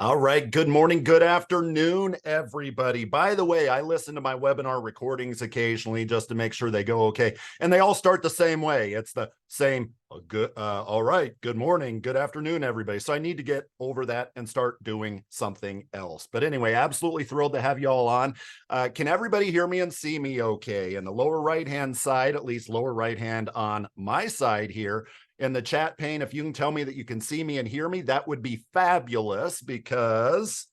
All right. Good morning. Good afternoon, everybody. By the way, I listen to my webinar recordings occasionally just to make sure they go okay. And they all start the same way. It's the same good. All right. Good morning. Good afternoon, everybody. So I need to get over that and start doing something else. But anyway, absolutely thrilled to have you all on. Can everybody hear me and see me okay? In the lower right-hand side, at least lower right hand on my side here, in the chat pane, if you can tell me that you can see me and hear me, that would be fabulous because,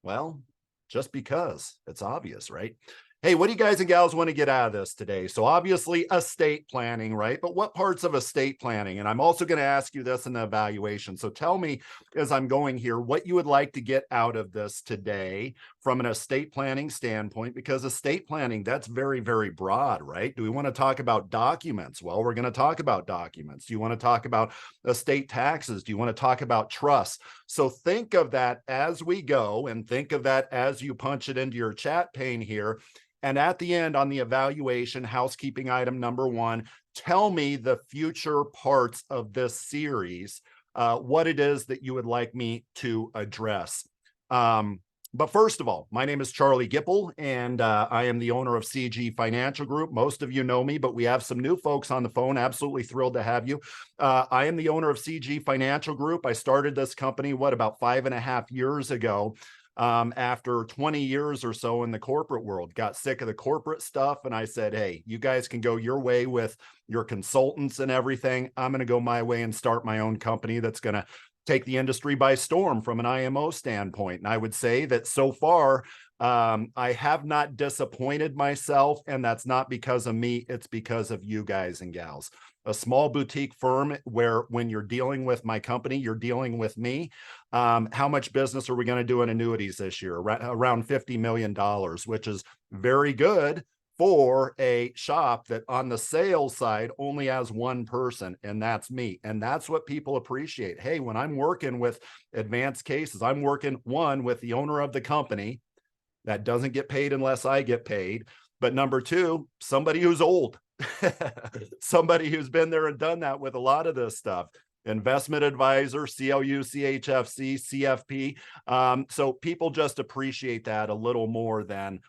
well, just because it's obvious, right? Hey, what do you guys and gals want to get out of this today? So obviously estate planning, right? But what parts of estate planning? And I'm also going to ask you this in the evaluation. So tell me as I'm going here, what you would like to get out of this today from an estate planning standpoint, because estate planning, that's very, very broad, right? Do we want to talk about documents? Well, we're going to talk about documents. Do you want to talk about estate taxes? Do you want to talk about trusts? So think of that as we go and think of that as you punch it into your chat pane here. And at the end on the evaluation, housekeeping item number one, tell me the future parts of this series, what it is that you would like me to address. But first of all, my name is Charlie Gipple, and I am the owner of CG Financial Group. Most of you know me, but we have some new folks on the phone. Absolutely thrilled to have you. I am the owner of CG Financial Group. I started this company, about 5.5 years ago. After 20 years or so in the corporate world, got sick of the corporate stuff. And I said, hey, you guys can go your way with your consultants and everything. I'm going to go my way and start my own company that's going to take the industry by storm from an IMO standpoint. And I would say that so far, I have not disappointed myself, and that's not because of me. It's because of you guys and gals. A small boutique firm where when you're dealing with my company, you're dealing with me. How much business are we going to do in annuities this year? Around $50 million, which is very good for a shop that on the sales side only has one person, and that's me. And that's what people appreciate. Hey, when I'm working with advanced cases, I'm working with the owner of the company that doesn't get paid unless I get paid. But number two, somebody who's old, somebody who's been there and done that with a lot of this stuff. Investment advisor, CLU, CHFC, CFP. So people just appreciate that a little more than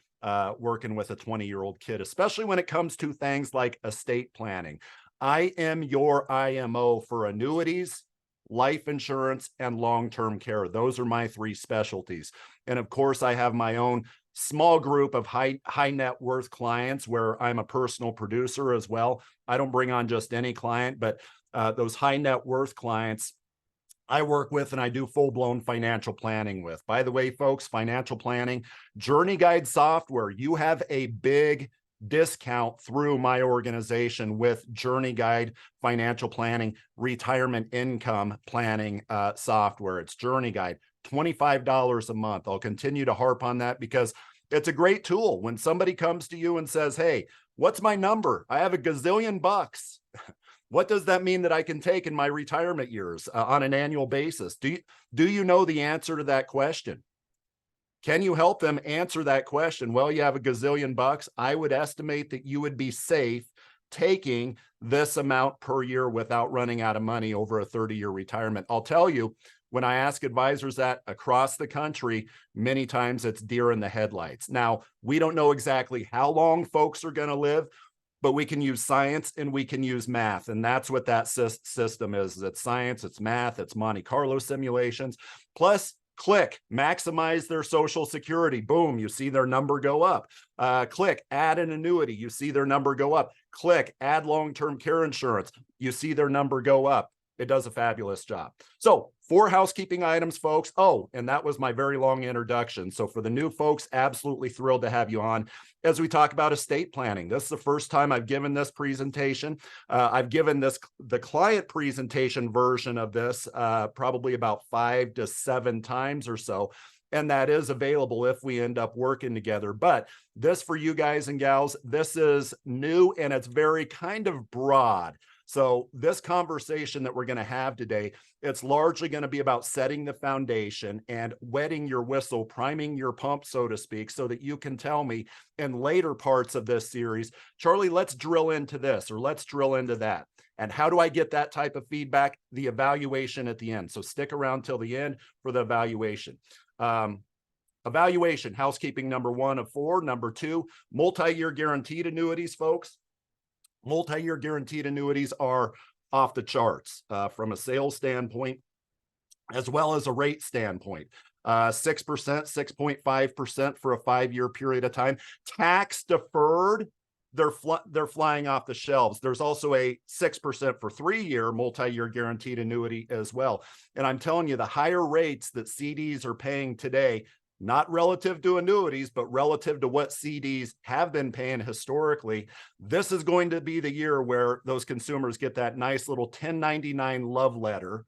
working with a 20-year-old kid, especially when it comes to things like estate planning. I am your IMO for annuities, life insurance, and long-term care. Those are my three specialties. And of course, I have my own small group of high net worth clients where I'm a personal producer as well. I don't bring on just any client, but those high net worth clients I work with and I do full-blown financial planning with. By the way, folks, financial planning, Journey Guide software, you have a big discount through my organization with Journey Guide financial planning, retirement income planning software. It's Journey Guide, $25 a month. I'll continue to harp on that because it's a great tool. When somebody comes to you and says, hey, what's my number? I have a gazillion bucks. What does that mean that I can take in my retirement years on an annual basis? Do you know the answer to that question? Can you help them answer that question? Well, you have a gazillion bucks. I would estimate that you would be safe taking this amount per year without running out of money over a 30-year retirement. I'll tell you, when I ask advisors that across the country, many times it's deer in the headlights. Now, we don't know exactly how long folks are going to live, but we can use science and we can use math. And that's what that system is. It's science, it's math, it's Monte Carlo simulations. Plus, click, maximize their Social Security. Boom, you see their number go up. Click, add an annuity. You see their number go up. Click, add long-term care insurance. You see their number go up. It does a fabulous job. So 4 housekeeping items, folks. Oh, and that was my very long introduction. So for the new folks, absolutely thrilled to have you on as we talk about estate planning. This is the first time I've given this presentation. I've given the client presentation version of this probably about 5 to 7 times or so. And that is available if we end up working together. But this for you guys and gals, this is new and it's very kind of broad. So this conversation that we're going to have today, it's largely going to be about setting the foundation and wetting your whistle, priming your pump, so to speak, so that you can tell me in later parts of this series, Charlie, let's drill into this or let's drill into that. And how do I get that type of feedback? The evaluation at the end. So stick around till the end for the evaluation. Evaluation, housekeeping number 1 of 4. Number 2, multi-year guaranteed annuities, folks. Multi-year guaranteed annuities are off the charts from a sales standpoint, as well as a rate standpoint. 6%, 6.5% for a 5-year period of time. Tax deferred, they're flying off the shelves. There's also a 6% for 3-year multi-year guaranteed annuity as well. And I'm telling you, the higher rates that CDs are paying today, not relative to annuities, but relative to what CDs have been paying historically, this is going to be the year where those consumers get that nice little 1099 love letter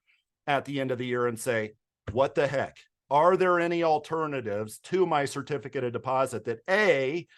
at the end of the year and say, what the heck? Are there any alternatives to my certificate of deposit that A,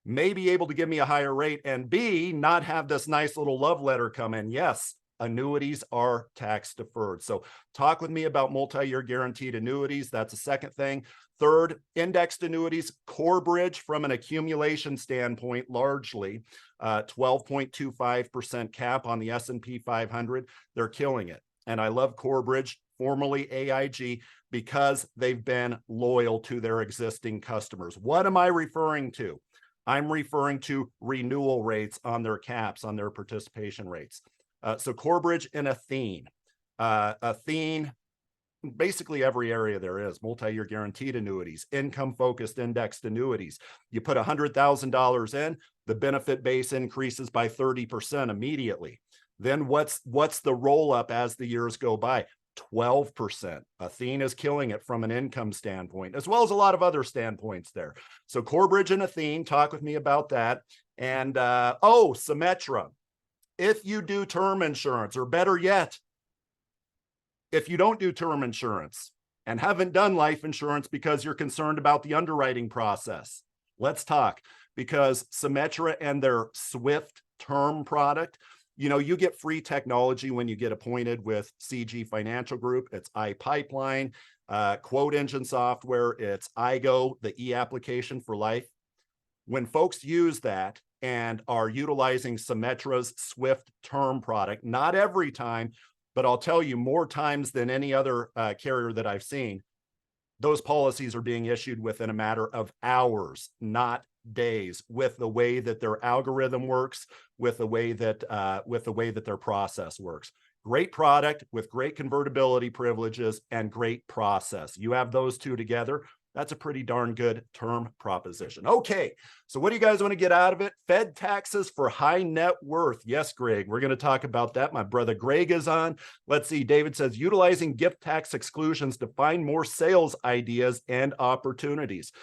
may be able to give me a higher rate, and B, not have this nice little love letter come in? Yes, annuities are tax deferred. So talk with me about multi-year guaranteed annuities. That's a second thing. Third, indexed annuities, Corebridge from an accumulation standpoint, largely 12.25% cap on the S&P 500. They're killing it. And I love Corebridge, formerly AIG, because they've been loyal to their existing customers. What am I referring to? I'm referring to renewal rates on their caps, on their participation rates. So Corebridge and Athene. Athene, basically every area there is, multi-year guaranteed annuities, income-focused indexed annuities. You put $100,000 in, the benefit base increases by 30% immediately. Then what's the roll-up as the years go by? 12%. Athene is killing it from an income standpoint, as well as a lot of other standpoints there. So Corebridge and Athene, talk with me about that. And Symetra. If you do term insurance, or better yet, if you don't do term insurance and haven't done life insurance because you're concerned about the underwriting process, let's talk. Because Symetra and their Swift term product, you know, you get free technology when you get appointed with CG Financial Group. It's iPipeline, quote engine software. It's iGo, the e-application for life. When folks use that and are utilizing Symetra's Swift term product, not every time, but I'll tell you, more times than any other carrier that I've seen, those policies are being issued within a matter of hours, not days, with the way that their algorithm works, with the way that their process works. Great product with great convertibility privileges and great process. You have those two together, that's a pretty darn good term proposition. Okay, so what do you guys want to get out of it? Fed taxes for high net worth. Yes, Greg, we're going to talk about that. My brother Greg is on. Let's see, David says, utilizing gift tax exclusions to find more sales ideas and opportunities.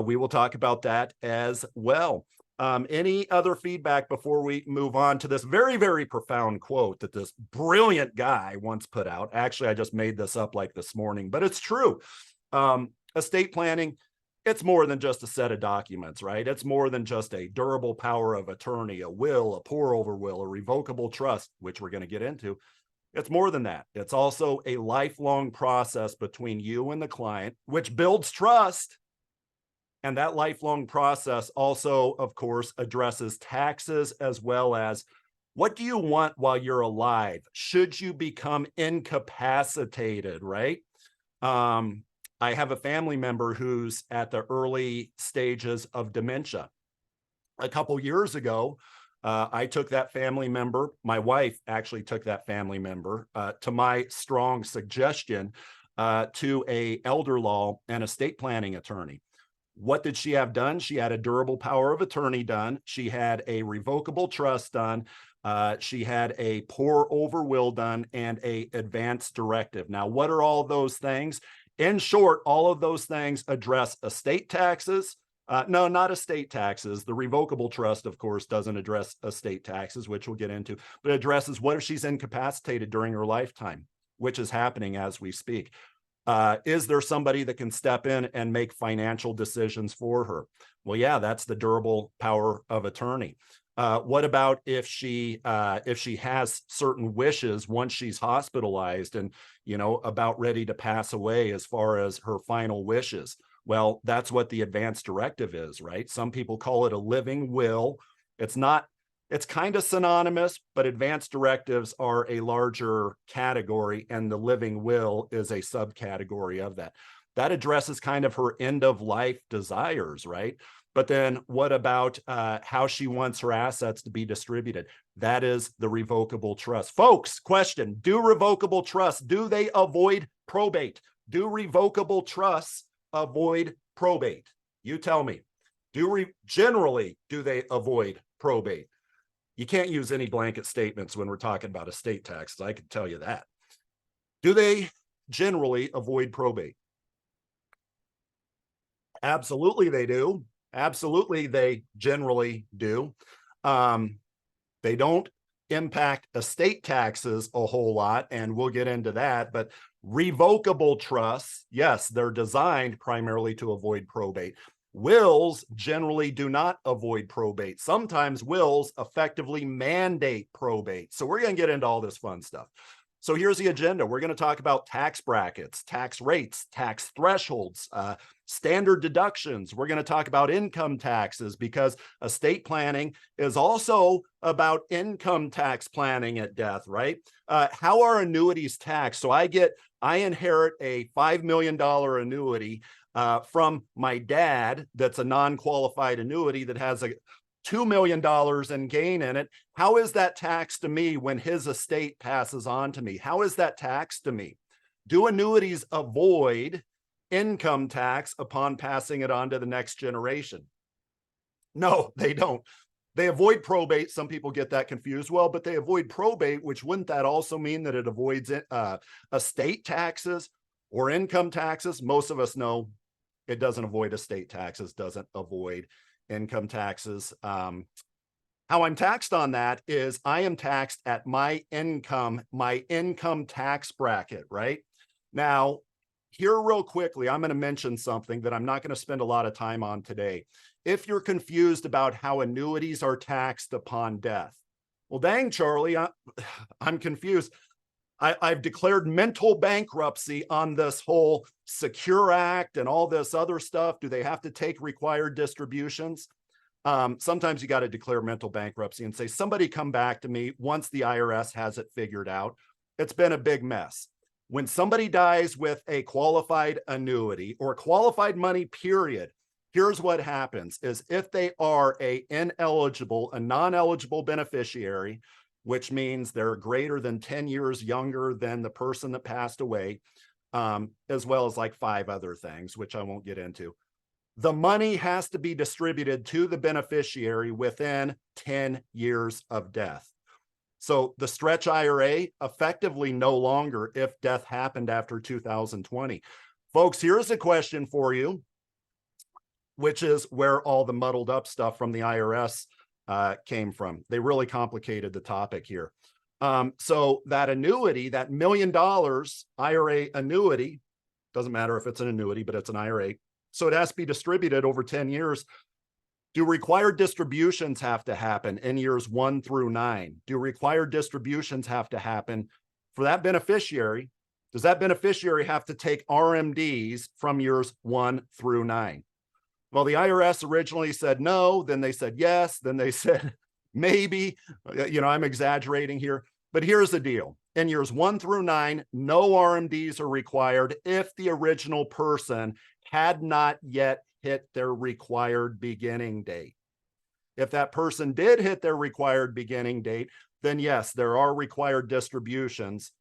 We will talk about that as well. Any other feedback before we move on to this very, very profound quote that this brilliant guy once put out? Actually, I just made this up like this morning, but it's true. Estate planning, it's more than just a set of documents, right? It's more than just a durable power of attorney, a will, a pour-over will, a revocable trust, which we're going to get into. It's more than that. It's also a lifelong process between you and the client, which builds trust. And that lifelong process also, of course, addresses taxes as well as what do you want while you're alive? Should you become incapacitated, right? I have a family member who's at the early stages of dementia. A couple years ago, I took that family member, my wife actually took that family member to my strong suggestion to a elder law and estate planning attorney. What did she have done? She had a durable power of attorney done. She had a revocable trust done. She had a pour over will done and a advance directive. Now, what are all those things? In short, all of those things address estate taxes. No, not estate taxes. The revocable trust, of course, doesn't address estate taxes, which we'll get into, but it addresses what if she's incapacitated during her lifetime, which is happening as we speak. Is there somebody that can step in and make financial decisions for her? Well, yeah, that's the durable power of attorney. What about if she has certain wishes once she's hospitalized and, you know, about ready to pass away as far as her final wishes? Well, that's what the advance directive is, right? Some people call it a living will. It's not It's kind of synonymous, but advanced directives are a larger category, and the living will is a subcategory of that. That addresses kind of her end of life desires, right? But then what about how she wants her assets to be distributed? That is the revocable trust. Folks, question, do revocable trusts, do they avoid probate? Do revocable trusts avoid probate? You tell me. Generally, do they avoid probate? You can't use any blanket statements when we're talking about estate taxes. I can tell you that. Do they generally avoid probate? Absolutely, they do. Absolutely, they generally do. They don't impact estate taxes a whole lot, and we'll get into that. But revocable trusts, yes, they're designed primarily to avoid probate. Wills generally do not avoid probate. Sometimes wills effectively mandate probate. So we're going to get into all this fun stuff. So here's the agenda. We're going to talk about tax brackets, tax rates, tax thresholds, standard deductions. We're going to talk about income taxes because estate planning is also about income tax planning at death, right? How are annuities taxed? So I inherit a $5 million annuity from my dad that's a non-qualified annuity that has a $2 million in gain in it. How is that taxed to me when his estate passes on to me? How is that taxed to me? Do annuities avoid income tax upon passing it on to the next generation? No, they don't. They avoid probate. Some people get that confused. Well, but they avoid probate, which wouldn't that also mean that it avoids estate taxes or income taxes? Most of us know it doesn't avoid estate taxes, doesn't avoid income taxes. How I'm taxed on that is I am taxed at my income tax bracket, right? Now, here real quickly, I'm going to mention something that I'm not going to spend a lot of time on today. If you're confused about how annuities are taxed upon death, well, dang, Charlie, I'm confused. I've declared mental bankruptcy on this whole Secure Act and all this other stuff. Do they have to take required distributions? Sometimes you got to declare mental bankruptcy and say, somebody come back to me once the IRS has it figured out. It's been a big mess. When somebody dies with a qualified annuity or qualified money, period, here's what happens is if they are a non-eligible beneficiary, which means they're greater than 10 years younger than the person that passed away, as well as like 5 other things, which I won't get into. The money has to be distributed to the beneficiary within 10 years of death. So the stretch IRA effectively no longer if death happened after 2020. Folks, here's a question for you, which is where all the muddled up stuff from the IRS came from. They really complicated the topic here. So that annuity, that $1 million IRA annuity, doesn't matter if it's an annuity, but it's an IRA. So it has to be distributed over 10 years. Do required distributions have to happen in years 1 through 9? Do required distributions have to happen for that beneficiary? Does that beneficiary have to take RMDs from years 1 through 9? Well, the IRS originally said no, then they said yes, then they said maybe. I'm exaggerating here, but here's the deal. In years 1 through 9, no RMDs are required if the original person had not yet hit their required beginning date. If that person did hit their required beginning date, then yes, there are required distributions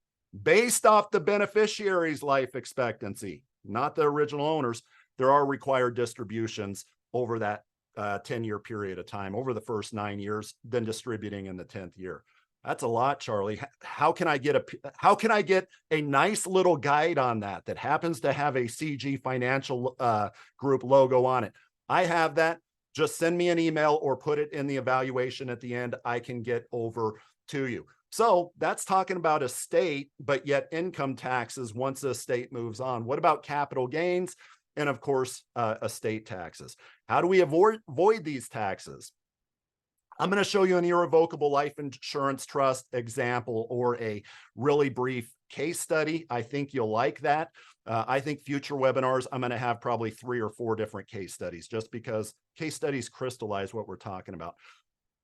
based off the beneficiary's life expectancy, not the original owners. There are required distributions over that 10-year period of time, over the first 9 years, then distributing in the 10th year. That's a lot, Charlie. How can I get a nice little guide on that happens to have a CG Financial Group logo on it? I have that. Just send me an email or put it in the evaluation at the end. I can get over to you. So that's talking about estate, but yet income taxes once the estate moves on. What about capital gains? And of course, estate taxes. How do we avoid these taxes? I'm going to show you an irrevocable life insurance trust example or a really brief case study. I think you'll like that. I think future webinars, I'm going to have probably 3 or 4 different case studies just because case studies crystallize what we're talking about.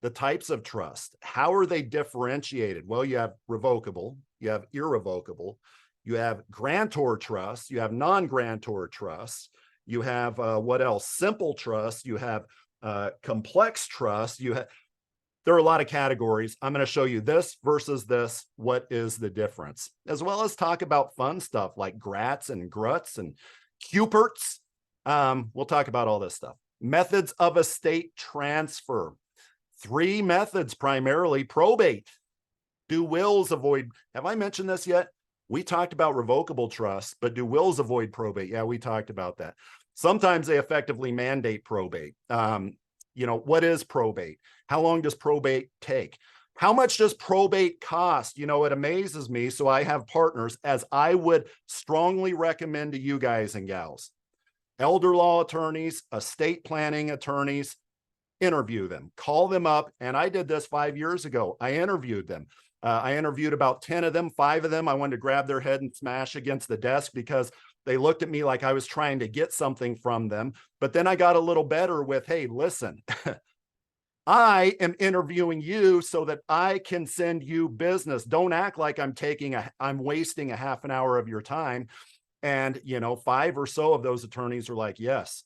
The types of trust, how are they differentiated? Well, you have revocable, you have irrevocable, you have grantor trust, you have non-grantor trust, you have what else? Simple trust, you have complex trust, you have, there are a lot of categories. I'm going to show you this versus this. What is the difference? As well as talk about fun stuff like grats and gruts and cuperts. We'll talk about all this stuff. Methods of estate transfer. 3 methods primarily. Probate. Do wills avoid? Have I mentioned this yet? We talked about revocable trust, but do wills avoid probate? Yeah, we talked about that. Sometimes they effectively mandate probate. You know, what is probate? How long does probate take? How much does probate cost? You know, it amazes me. So I have partners, as I would strongly recommend to you guys and gals, elder law attorneys, estate planning attorneys, interview them, call them up. And I did this 5 years ago. I interviewed them. I interviewed about 10 of them. 5 of them, I wanted to grab their head and smash against the desk because they looked at me like I was trying to get something from them. But then I got a little better with, hey, listen, I am interviewing you so that I can send you business. Don't act like I'm wasting a half an hour of your time. And, you know, 5 or so of those attorneys are like, yes,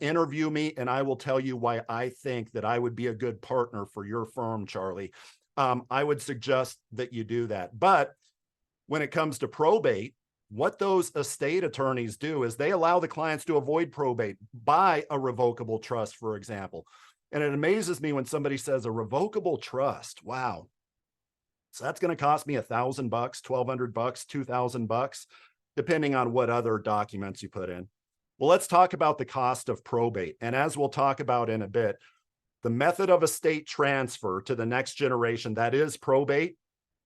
interview me and I will tell you why I think that I would be a good partner for your firm, Charlie. I would suggest that you do that. But when it comes to probate, what those estate attorneys do is they allow the clients to avoid probate by a revocable trust, for example. And it amazes me when somebody says a revocable trust. Wow. So that's going to cost me $1,000, $1,200, $2,000, depending on what other documents you put in. Well, let's talk about the cost of probate. And as we'll talk about in a bit, the method of estate transfer to the next generation, that is probate,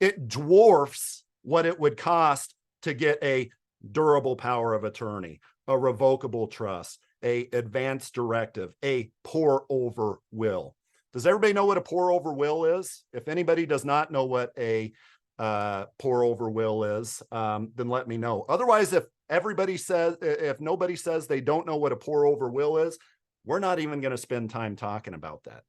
it dwarfs what it would cost to get a durable power of attorney, a revocable trust, a advance directive, a pour over will. Does everybody know what a pour over will is? If anybody does not know what a pour over will is, then let me know. Otherwise, if nobody says they don't know what a pour over will is, we're not even going to spend time talking about that.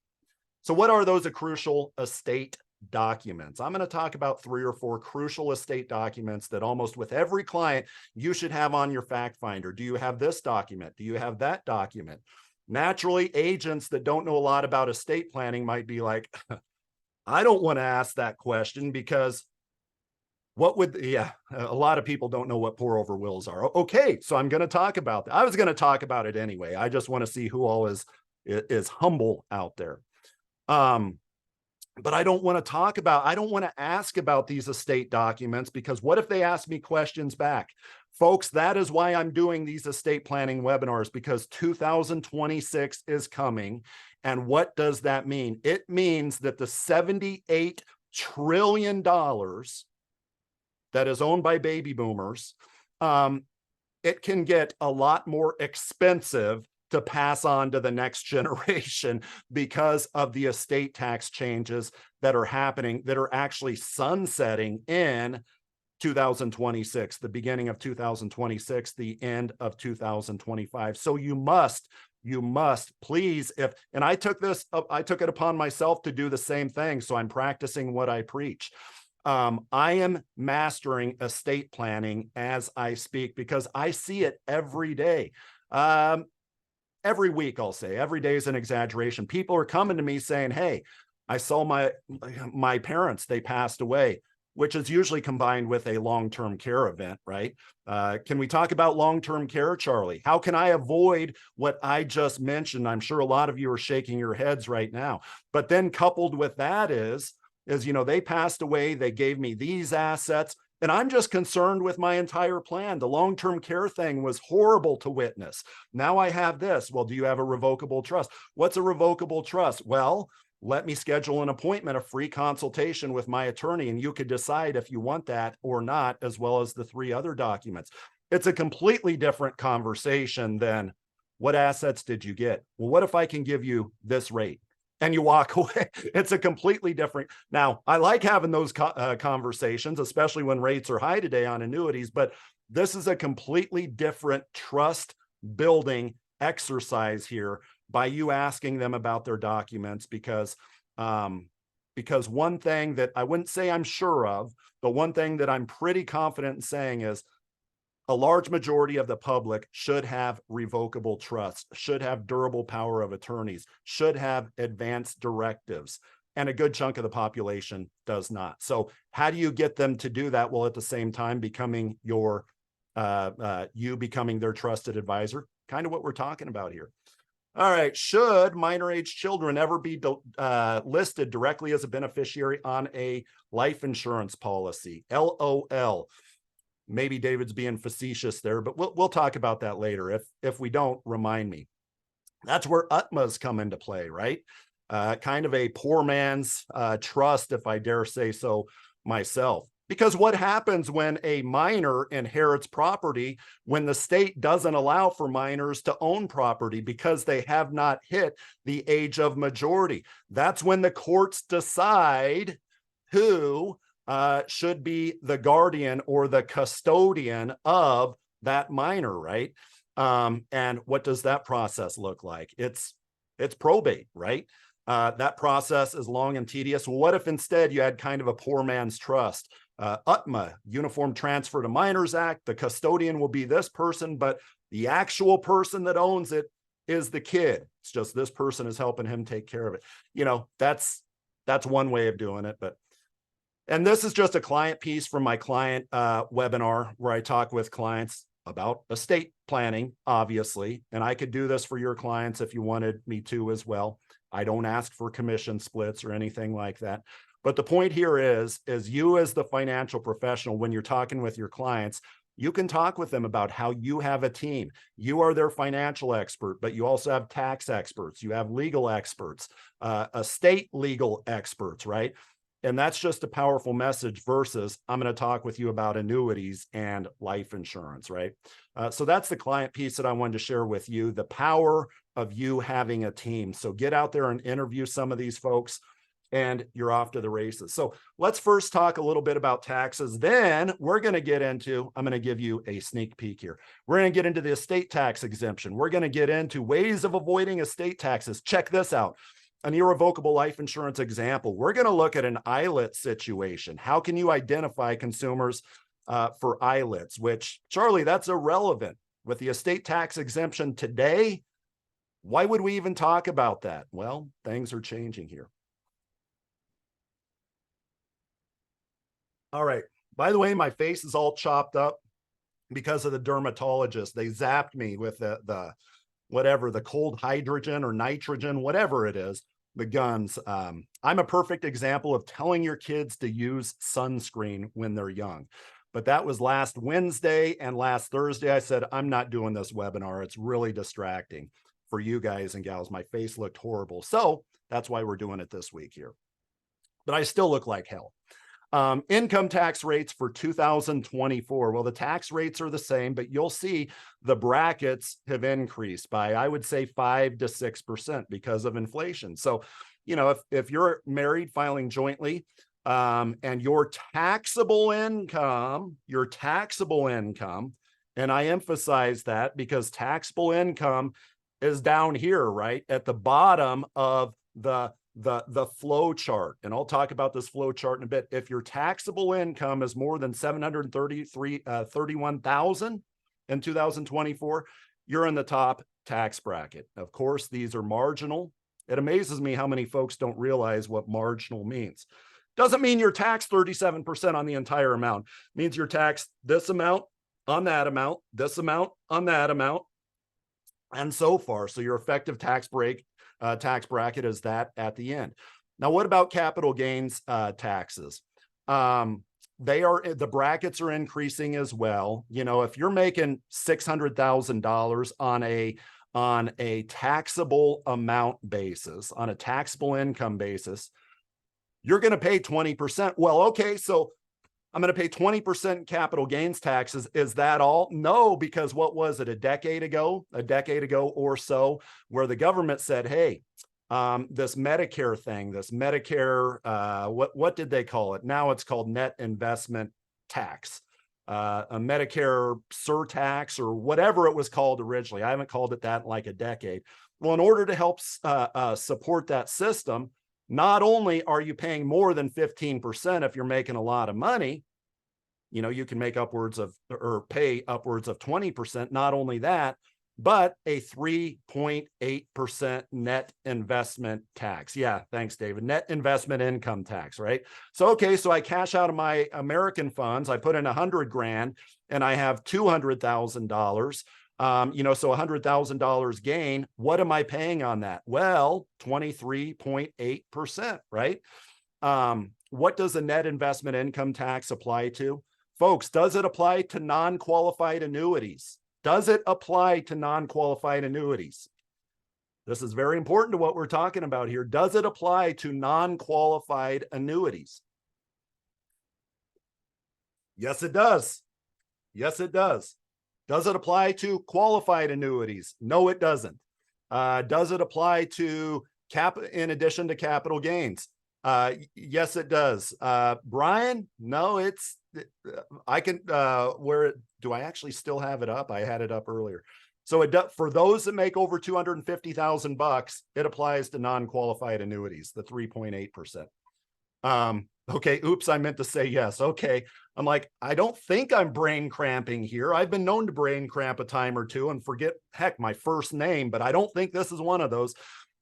So what are those crucial estate documents? I'm going to talk about 3 or 4 crucial estate documents that almost with every client you should have on your fact finder. Do you have this document? Do you have that document? Naturally, agents that don't know a lot about estate planning might be like, I don't want to ask that question because a lot of people don't know what pour over wills are. Okay, so I'm going to talk about that. I was going to talk about it anyway. I just want to see who all is humble out there. But I don't want to ask about these estate documents because what if they ask me questions back? Folks, that is why I'm doing these estate planning webinars, because 2026 is coming. And what does that mean? It means that the $78 trillion that is owned by baby boomers, it can get a lot more expensive to pass on to the next generation because of the estate tax changes that are happening, that are actually sunsetting in 2026, the beginning of 2026, the end of 2025. So you must please, and I took it upon myself to do the same thing. So I'm practicing what I preach. I am mastering estate planning as I speak because I see it every day. Every week, I'll say. Every day is an exaggeration. People are coming to me saying, hey, I saw my parents, they passed away, which is usually combined with a long-term care event, right? Can we talk about long-term care, Charlie? How can I avoid what I just mentioned? I'm sure a lot of you are shaking your heads right now. But then coupled with that is, you know, they passed away, they gave me these assets, and I'm just concerned with my entire plan. The long-term care thing was horrible to witness. Now I have this. Well, do you have a revocable trust? What's a revocable trust? Well, let me schedule an appointment, a free consultation with my attorney, and you could decide if you want that or not, as well as the 3 other documents. It's a completely different conversation than what assets did you get? Well, what if I can give you this rate? And you walk away. It's a completely different. Now, I like having those conversations, especially when rates are high today on annuities, but this is a completely different trust building exercise here by you asking them about their documents, because Because one thing that I wouldn't say I'm sure of, but one thing that I'm pretty confident in saying is a large majority of the public should have revocable trust, should have durable power of attorneys, should have advanced directives, and a good chunk of the population does not. So how do you get them to do that while at the same time becoming you becoming their trusted advisor? Kind of what we're talking about here. All right. Should minor age children ever be listed directly as a beneficiary on a life insurance policy? LOL. Maybe David's being facetious there, but we'll talk about that later. If we don't, remind me. That's where UTMAs come into play, right? Kind of a poor man's trust, if I dare say so myself. Because what happens when a minor inherits property when the state doesn't allow for minors to own property because they have not hit the age of majority? That's when the courts decide who should be the guardian or the custodian of that minor, right? And what does that process look like? It's probate, right? That process is long and tedious. Well, what if instead you had kind of a poor man's trust? UTMA, Uniform Transfer to Minors Act, the custodian will be this person, but the actual person that owns it is the kid. It's just this person is helping him take care of it. You know, that's one way of doing it. And this is just a client piece from my client webinar where I talk with clients about estate planning, obviously. And I could do this for your clients if you wanted me to as well. I don't ask for commission splits or anything like that. But the point here is you as the financial professional, when you're talking with your clients, you can talk with them about how you have a team. You are their financial expert, but you also have tax experts. You have legal experts, estate legal experts, right? And that's just a powerful message versus I'm going to talk with you about annuities and life insurance, right? So that's the client piece that I wanted to share with you, the power of you having a team. So get out there and interview some of these folks and you're off to the races. So let's first talk a little bit about taxes. Then we're going to get into, I'm going to give you a sneak peek here. We're going to get into the estate tax exemption. We're going to get into ways of avoiding estate taxes. Check this out. An irrevocable life insurance example. We're going to look at an ILIT situation. How can you identify consumers for ILITs, which, Charlie, that's irrelevant. With the estate tax exemption today, why would we even talk about that? Well, things are changing here. All right. By the way, my face is all chopped up because of the dermatologist. They zapped me with the whatever, the cold hydrogen or nitrogen, whatever it is, the guns. I'm a perfect example of telling your kids to use sunscreen when they're young. But that was last Wednesday and last Thursday. I said, I'm not doing this webinar. It's really distracting for you guys and gals. My face looked horrible. So that's why we're doing it this week here. But I still look like hell. Income tax rates for 2024. Well, the tax rates are the same, but you'll see the brackets have increased by, I would say, 5 to 6% because of inflation. So, you know, if you're married filing jointly, and your taxable income, and I emphasize that because taxable income is down here, right at the bottom of the flow chart. And I'll talk about this flow chart in a bit. If your taxable income is more than 731,000 in 2024, you're in the top tax bracket. Of course, these are marginal. It amazes me how many folks don't realize what marginal means. Doesn't mean you're taxed 37% on the entire amount. It means you're taxed this amount on that amount, this amount on that amount, and so far. So your effective tax bracket is that at the end. Now, what about capital gains taxes? The brackets are increasing as well. You know, if you're making $600,000 on a taxable amount basis, on a taxable income basis, you're going to pay 20%. Well, okay, so I'm going to pay 20% capital gains taxes. Is that all? No, because what was it, a decade ago or so, where the government said, hey, this Medicare thing, what did they call it? Now it's called net investment tax, a Medicare surtax or whatever it was called originally. I haven't called it that in like a decade. Well, in order to help support that system, not only are you paying more than 15% if you're making a lot of money, you know, you can make upwards of or pay upwards of 20%. Not only that, but a 3.8% net investment tax. Yeah, thanks, David. Net investment income tax, right? So, okay, so I cash out of my American funds, I put in 100 grand and I have $200,000. You know, so $100,000 gain. What am I paying on that? Well, 23.8%, right? What does the net investment income tax apply to? Folks, does it apply to non-qualified annuities? Does it apply to non-qualified annuities? This is very important to what we're talking about here. Does it apply to non-qualified annuities? Yes, it does. Yes, it does. Does it apply to qualified annuities? No, it doesn't. Does it apply to in addition to capital gains? Yes, it does. Brian, no, I can, where do I actually still have it up? I had it up earlier. So for those that make over 250,000 bucks, it applies to non-qualified annuities, the 3.8%. Okay, oops, I meant to say yes. Okay. I'm like, I don't think I'm brain cramping here. I've been known to brain cramp a time or two and forget, heck, my first name, but I don't think this is one of those.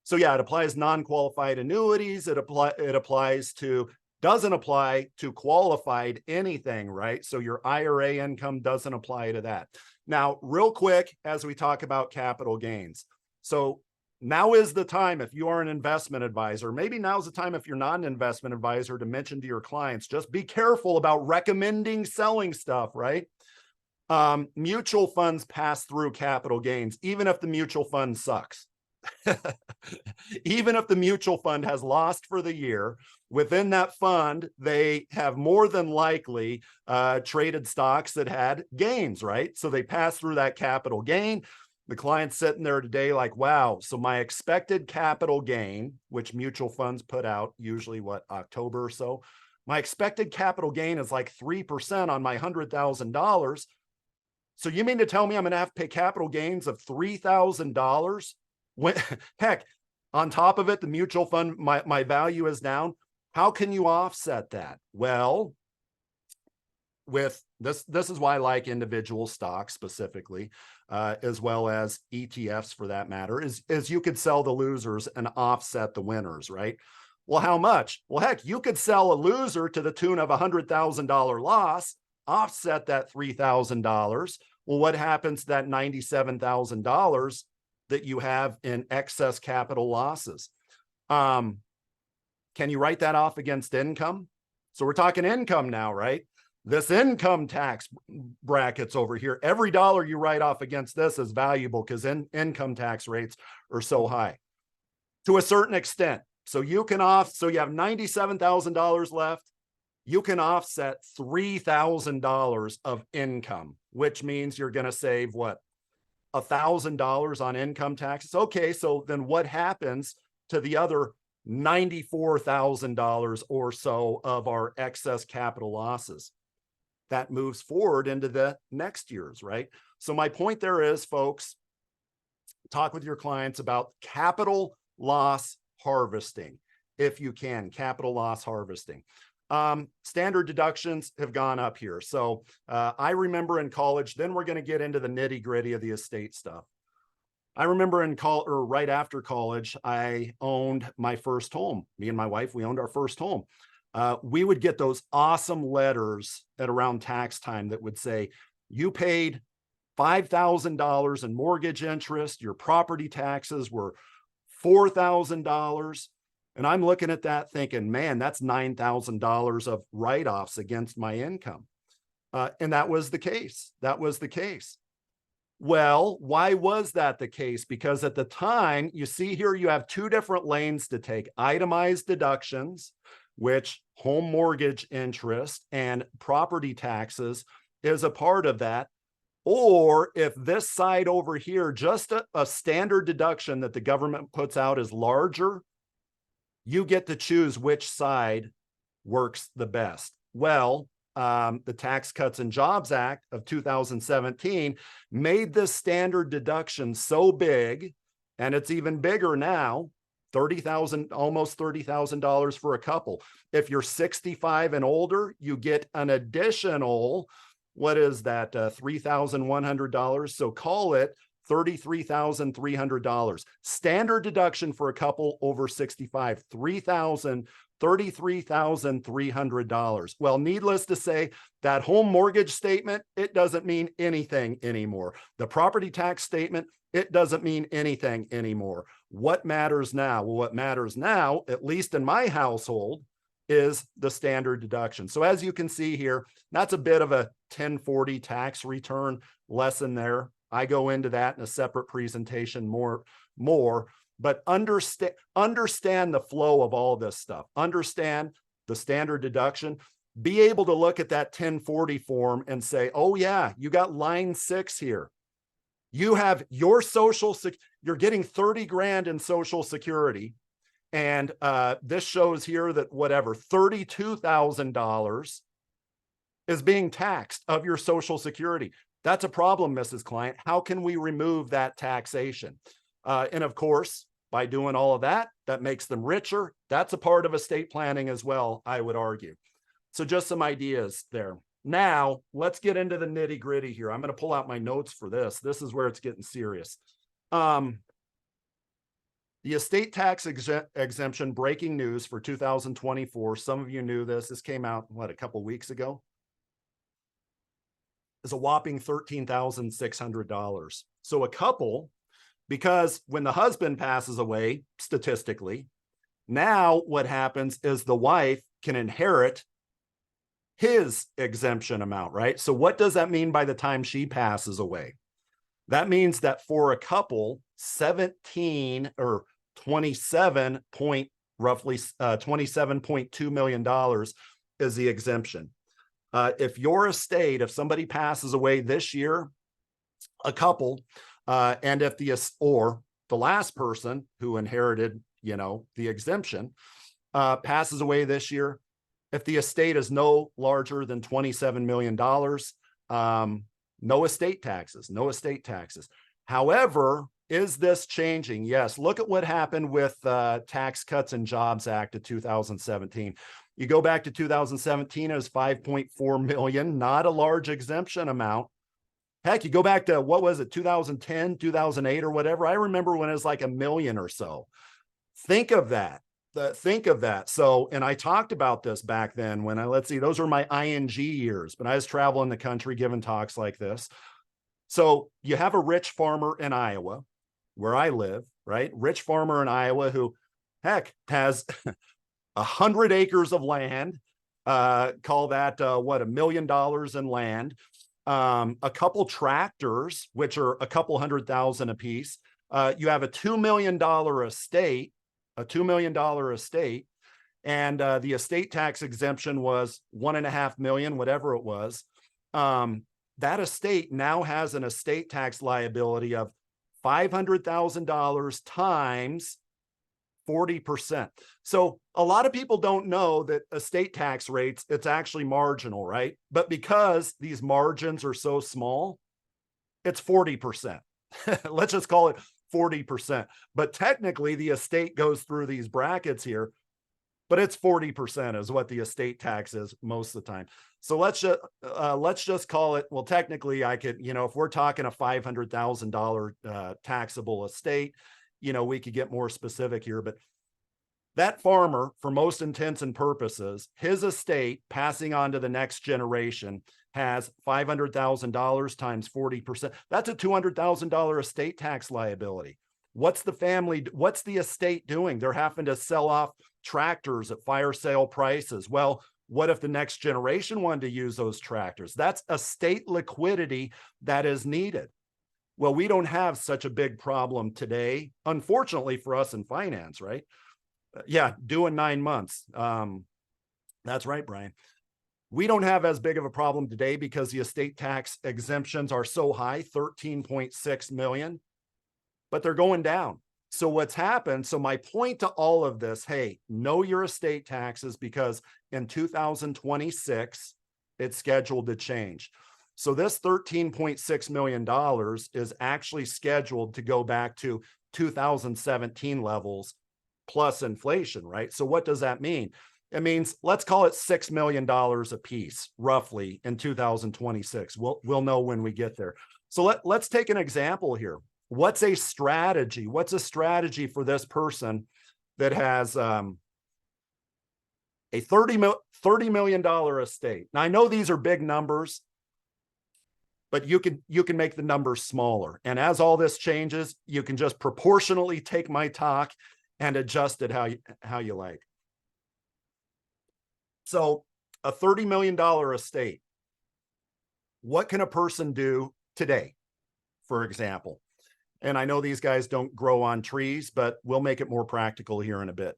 So yeah, it applies non-qualified annuities. It applies to, doesn't apply to qualified anything, right? So your IRA income doesn't apply to that. Now, real quick, as we talk about capital gains. So now is the time, if you are an investment advisor, maybe now's the time if you're not an investment advisor, to mention to your clients, just be careful about recommending selling stuff, right? Mutual funds pass through capital gains, even if the mutual fund sucks. Even if the mutual fund has lost for the year, within that fund, they have more than likely traded stocks that had gains, right? So they pass through that capital gain. The client's sitting there today like, wow, so my expected capital gain, which mutual funds put out usually October or so, my expected capital gain is like 3% on my $100,000. So you mean to tell me I'm going to have to pay capital gains of $3,000? When, heck, on top of it, the mutual fund, my value is down. How can you offset that? Well, with this is why I like individual stocks specifically, as well as ETFs for that matter, is you could sell the losers and offset the winners, right? Well, how much? Well, heck, you could sell a loser to the tune of $100,000 loss, offset that $3,000. Well, what happens to that $97,000 that you have in excess capital losses? Can you write that off against income? So we're talking income now, right? This income tax brackets over here, every dollar you write off against this is valuable because income tax rates are so high to a certain extent. So you can so you have $97,000 left. You can offset $3,000 of income, which means you're going to save what? $1,000 on income taxes. Okay, so then what happens to the other $94,000 or so of our excess capital losses? That moves forward into the next year's, right? So my point there is, folks, talk with your clients about capital loss harvesting, if you can, capital loss harvesting. Standard deductions have gone up here. So I remember in college, then we're going to get into the nitty gritty of the estate stuff. I remember right after college, I owned my first home. Me and my wife, we owned our first home. We would get those awesome letters at around tax time that would say, you paid $5,000 in mortgage interest, your property taxes were $4,000. And I'm looking at that thinking, man, that's $9,000 of write-offs against my income. And that was the case. That was the case. Well, why was that the case? Because at the time, you see here, you have two different lanes to take: itemized deductions, which home mortgage interest and property taxes is a part of that. Or if this side over here, just a standard deduction that the government puts out is larger, you get to choose which side works the best. Well, the Tax Cuts and Jobs Act of 2017 made this standard deduction so big, and it's even bigger now, 30,000, almost $30,000 for a couple. If you're 65 and older, you get an additional, what is that, $3,100. So call it $33,300. Standard deduction for a couple over 65, $33,300. Well, needless to say, that home mortgage statement, it doesn't mean anything anymore. The property tax statement, it doesn't mean anything anymore. What matters now? Well, what matters now, at least in my household, is the standard deduction. So as you can see here, that's a bit of a 1040 tax return lesson there. I go into that in a separate presentation more, but understand the flow of all this stuff. Understand the standard deduction. Be able to look at that 1040 form and say, oh yeah, you got line 6 here. You have your you're getting 30 grand in Social Security. And this shows here that whatever, $32,000 is being taxed of your Social Security. That's a problem, Mrs. Client. How can we remove that taxation? And of course, by doing all of that, that makes them richer. That's a part of estate planning as well, I would argue. So just some ideas there. Now, let's get into the nitty gritty here. I'm going to pull out my notes for this. This is where it's getting serious. The estate tax exemption, breaking news for 2024. Some of you knew this. This came out, what, a couple weeks ago? Is a whopping $13,600. So a couple, because when the husband passes away, statistically, now what happens is the wife can inherit his exemption amount, right? So what does that mean by the time she passes away? That means that for a couple, 17 or 27 point, roughly $27.2 million is the exemption. If your estate, if somebody passes away this year, a couple, and if the last person who inherited, the exemption, passes away this year, if the estate is no larger than $27 million, no estate taxes, no estate taxes. However, is this changing? Yes. Look at what happened with Tax Cuts and Jobs Act of 2017. You go back to 2017, it was 5.4 million, not a large exemption amount. Heck, you go back to, what was it, 2010, 2008 or whatever. I remember when it was like a million or so. Think of that. So, and I talked about this back then when let's see, those are my ING years, but I was traveling the country giving talks like this. So you have a rich farmer in Iowa, where I live, right? Rich farmer in Iowa who, heck, has 100 acres of land, call that, what, $1 million in land, a couple tractors, which are a couple $100,000 a piece. You have a $2 million estate, and the estate tax exemption was $1.5 million, whatever it was. That estate now has an estate tax liability of $500,000 times 40%. So a lot of people don't know that estate tax rates, it's actually marginal, right? But because these margins are so small, it's 40%. Let's just call it 40%. But technically the estate goes through these brackets here, but it's 40% is what the estate tax is most of the time. So let's just call it, well, technically I could, if we're talking a $500,000 taxable estate, we could get more specific here, but that farmer, for most intents and purposes, his estate passing on to the next generation has $500,000 times 40%. That's a $200,000 estate tax liability. What's the estate doing? They're having to sell off tractors at fire sale prices. Well, what if the next generation wanted to use those tractors? That's estate liquidity that is needed. Well, we don't have such a big problem today, unfortunately for us in finance, right? Yeah, due in 9 months. That's right, Brian. We don't have as big of a problem today because the estate tax exemptions are so high, 13.6 million, but they're going down. So what's happened? So my point to all of this, hey, know your estate taxes because in 2026, it's scheduled to change. So this $13.6 million is actually scheduled to go back to 2017 levels plus inflation, right? So what does that mean? It means, let's call it $6 million a piece, roughly, in 2026. We'll know when we get there. So let's take an example here. What's a strategy? What's a strategy for this person that has a $30 million estate? Now, I know these are big numbers, but you can make the numbers smaller. And as all this changes, you can just proportionally take my talk and adjust it how you like. So a $30 million estate, what can a person do today, for example? And I know these guys don't grow on trees, but we'll make it more practical here in a bit.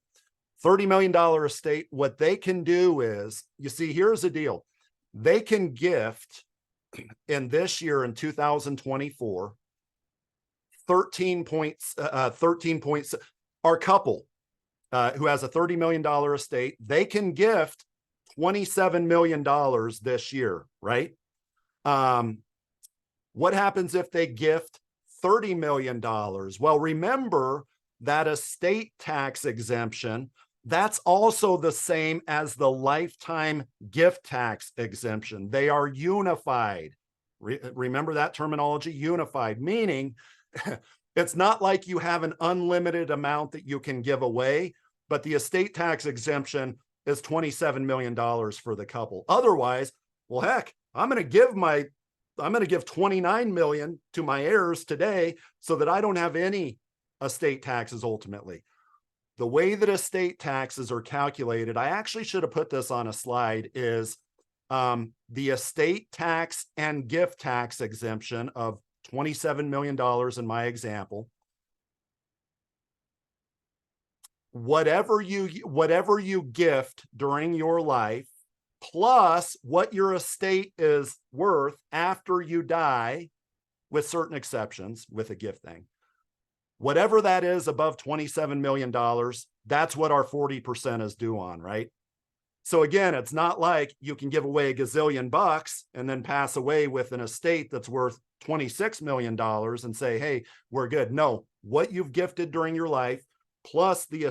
$30 million estate, what they can do is, you see, here's the deal. They can gift in this year, in 2024, 13 points, our couple who has a $30 million estate, they can gift $27 million this year, right? What happens if they gift $30 million? Well, remember that estate tax exemption, that's also the same as the lifetime gift tax exemption. They are unified. Remember that terminology, unified, meaning it's not like you have an unlimited amount that you can give away, but the estate tax exemption is $27 million for the couple. Otherwise, well, heck, I'm going to give 29 million to my heirs today so that I don't have any estate taxes ultimately. The way that estate taxes are calculated, I actually should have put this on a slide, is the estate tax and gift tax exemption of $27 million in my example. Whatever you gift during your life, plus what your estate is worth after you die, with certain exceptions, with a gift thing, whatever that is above $27 million, that's what our 40% is due on, right? So again, it's not like you can give away a gazillion bucks and then pass away with an estate that's worth $26 million and say, hey, we're good. No, what you've gifted during your life, plus the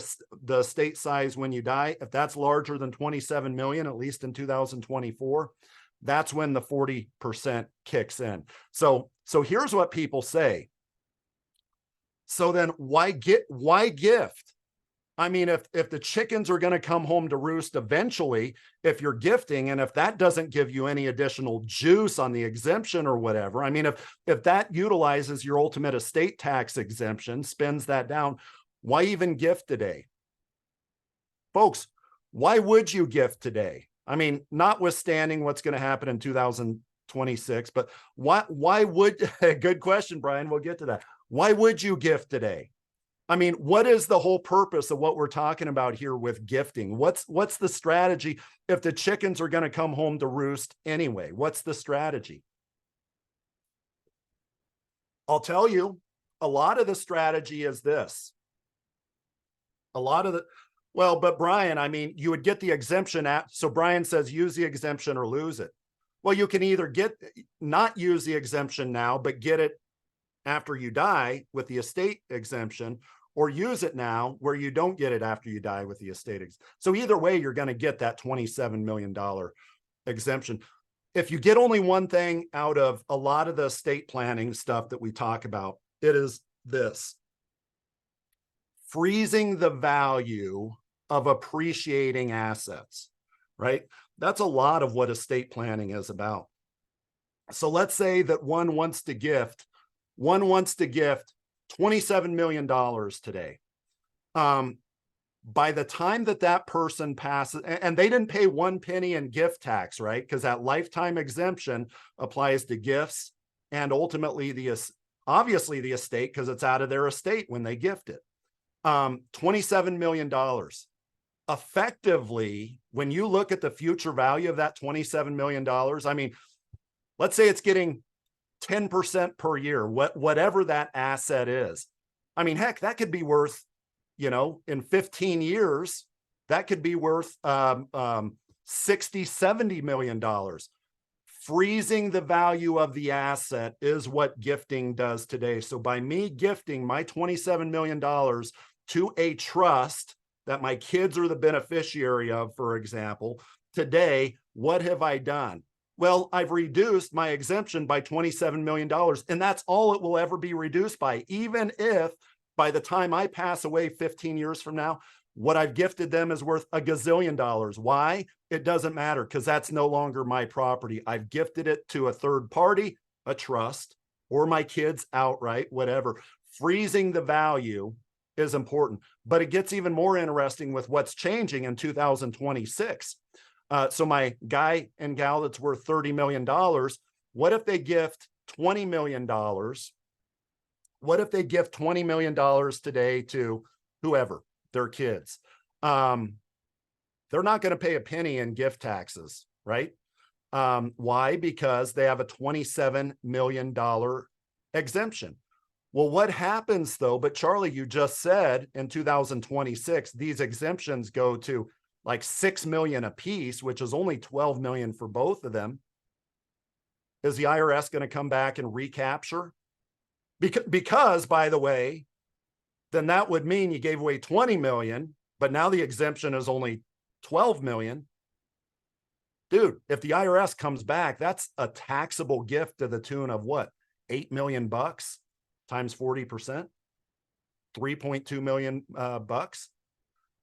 estate size when you die, if that's larger than 27 million, at least in 2024, that's when the 40% kicks in. So here's what people say. So then why gift? I mean, if the chickens are going to come home to roost eventually, if you're gifting, and if that doesn't give you any additional juice on the exemption or whatever, I mean, if that utilizes your ultimate estate tax exemption, spins that down, why even gift today? Folks, why would you gift today? I mean, notwithstanding what's going to happen in 2026, but why would, good question, Brian, we'll get to that. Why would you gift today? I mean, what is the whole purpose of what we're talking about here with gifting? What's the strategy if the chickens are going to come home to roost anyway? What's the strategy? I'll tell you, a lot of the strategy is this. But Brian, I mean, you would get the exemption so Brian says, use the exemption or lose it. Well, you can either not use the exemption now, but get it after you die with the estate exemption, or use it now where you don't get it after you die with the estate. So either way, you're going to get that $27 million exemption. If you get only one thing out of a lot of the estate planning stuff that we talk about, it is this: freezing the value of appreciating assets, right? That's a lot of what estate planning is about. So let's say that one wants to gift $27 million today. By the time that person passes, and they didn't pay 1 penny in gift tax, right? Because that lifetime exemption applies to gifts and ultimately obviously the estate, because it's out of their estate when they gift it. $27 million. Effectively, when you look at the future value of that $27 million, I mean, let's say it's getting 10% per year, whatever that asset is. I mean, heck, that could be worth, in 15 years, that could be worth 60, 70 million dollars. Freezing the value of the asset is what gifting does today. So by me gifting my $27 million to a trust that my kids are the beneficiary of, for example, today, what have I done? Well, I've reduced my exemption by $27 million, and that's all it will ever be reduced by, even if by the time I pass away 15 years from now, what I've gifted them is worth a gazillion dollars. Why? It doesn't matter, because that's no longer my property. I've gifted it to a third party, a trust, or my kids outright, whatever. Freezing the value is important, but it gets even more interesting with what's changing in 2026. So my guy and gal that's worth $30 million, what if they gift $20 million? What if they gift $20 million today to whoever, their kids? They're not going to pay a penny in gift taxes, right? Why? Because they have a $27 million exemption. Well, what happens though? But Charlie, you just said in 2026, these exemptions go to like 6 million a piece, which is only 12 million for both of them. Is the IRS going to come back and recapture? Because, by the way, then that would mean you gave away 20 million, but now the exemption is only 12 million. Dude, if the IRS comes back, that's a taxable gift to the tune of what? 8 million bucks times 40%, 3.2 million bucks.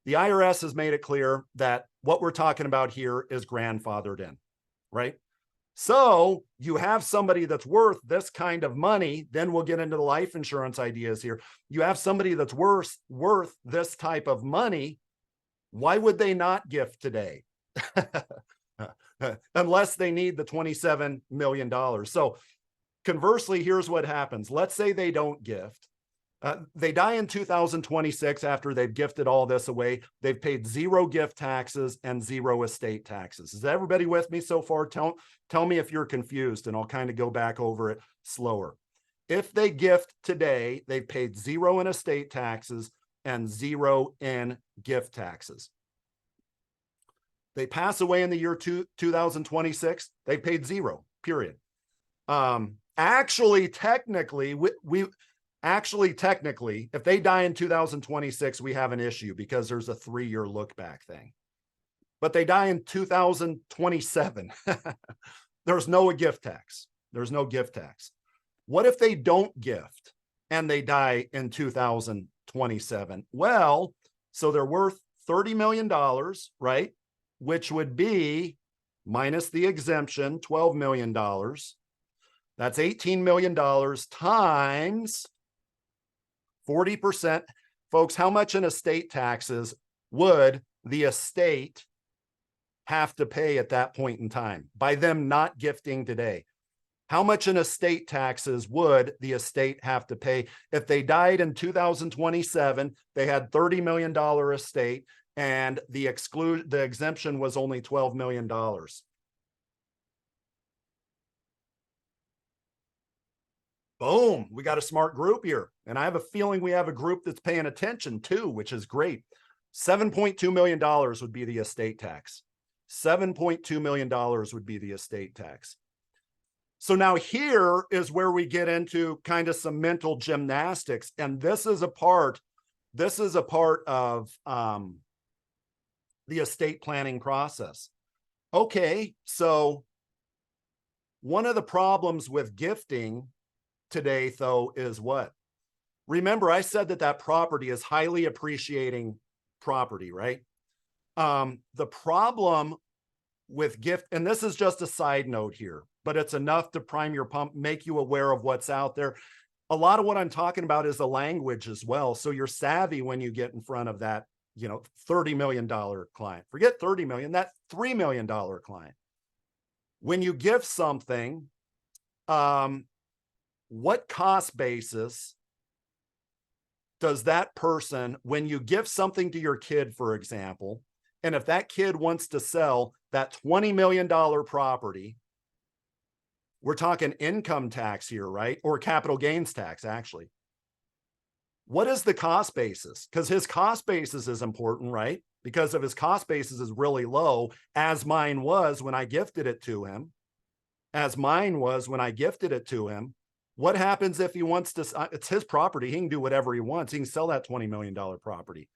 The IRS has made it clear that what we're talking about here is grandfathered in, right? So you have somebody that's worth this kind of money, then we'll get into the life insurance ideas here. You have somebody that's worth this type of money. Why would they not gift today? Unless they need the $27 million. So conversely, here's what happens. Let's say they don't gift. They die in 2026 after they've gifted all this away. They've paid 0 gift taxes and 0 estate taxes. Is everybody with me so far? Tell me if you're confused, and I'll kind of go back over it slower. If they gift today, they've paid 0 in estate taxes and 0 in gift taxes. They pass away in the year 2026, they paid 0, period. Actually, technically, if they die in 2026, we have an issue because there's a 3-year look back thing. But they die in 2027. There's no gift tax. There's no gift tax. What if they don't gift and they die in 2027? Well, so they're worth $30 million, right? Which would be minus the exemption, $12 million. That's $18 million times 40%. Folks, how much in estate taxes would the estate have to pay at that point in time by them not gifting today? How much in estate taxes would the estate have to pay if they died in 2027? They had $30 million estate and the exemption was only $12 million. Boom, we got a smart group here. And I have a feeling we have a group that's paying attention too, which is great. $7.2 million would be the estate tax. $7.2 million would be the estate tax. So now here is where we get into kind of some mental gymnastics. And this is a part of the estate planning process. Okay, so one of the problems with gifting today, though, is what? Remember, I said that property is highly appreciating property, right? The problem with gift, and this is just a side note here, but it's enough to prime your pump, make you aware of what's out there. A lot of what I'm talking about is the language as well. So you're savvy when you get in front of that, $30 million client. Forget 30 million, that $3 million client. When you gift something, what cost basis does that person, when you give something to your kid, for example, and if that kid wants to sell that $20 million property, we're talking income tax here, right? Or capital gains tax, actually. What is the cost basis? Because his cost basis is important, right? Because if his cost basis is really low, as mine was when I gifted it to him, What happens if he wants to, it's his property. He can do whatever he wants. He can sell that $20 million property.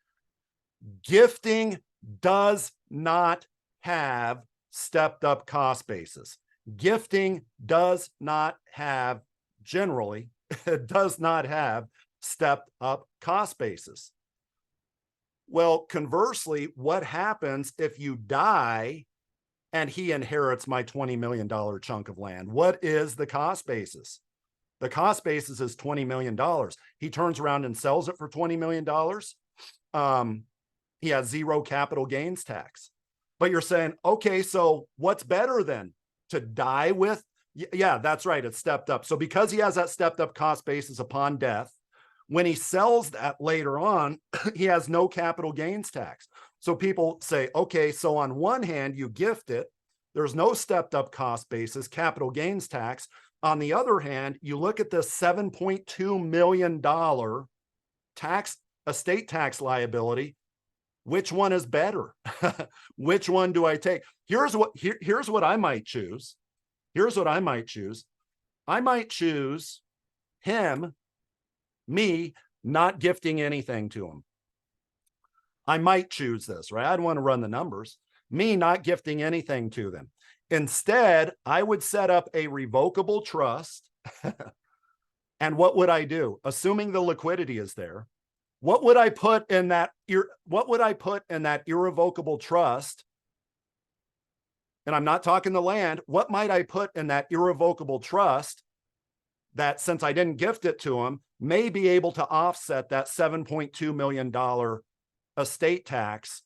Gifting does not have stepped up cost basis. Gifting does not have, generally, it does not have stepped up cost basis. Well, conversely, what happens if you die and he inherits my $20 million chunk of land? What is the cost basis? The cost basis is $20 million. He turns around and sells it for $20 million. He has zero capital gains tax. But you're saying, okay, so what's better then? To die with? Yeah, that's right. It's stepped up. So because he has that stepped up cost basis upon death, when he sells that later on, he has no capital gains tax. So people say, okay, so on one hand, you gift it. There's no stepped up cost basis, capital gains tax. On the other hand, you look at the $7.2 million estate tax liability. Which one is better? Which one do I take? Here's what I might choose. Here's what I might choose. I might choose me not gifting anything to him. I might choose this, right? I'd want to run the numbers. Me not gifting anything to them. Instead, I would set up a revocable trust. And what would I do? Assuming the liquidity is there, what would I put in that irrevocable trust? And I'm not talking the land. What might I put in that irrevocable trust that, since I didn't gift it to him, may be able to offset that $7.2 million estate tax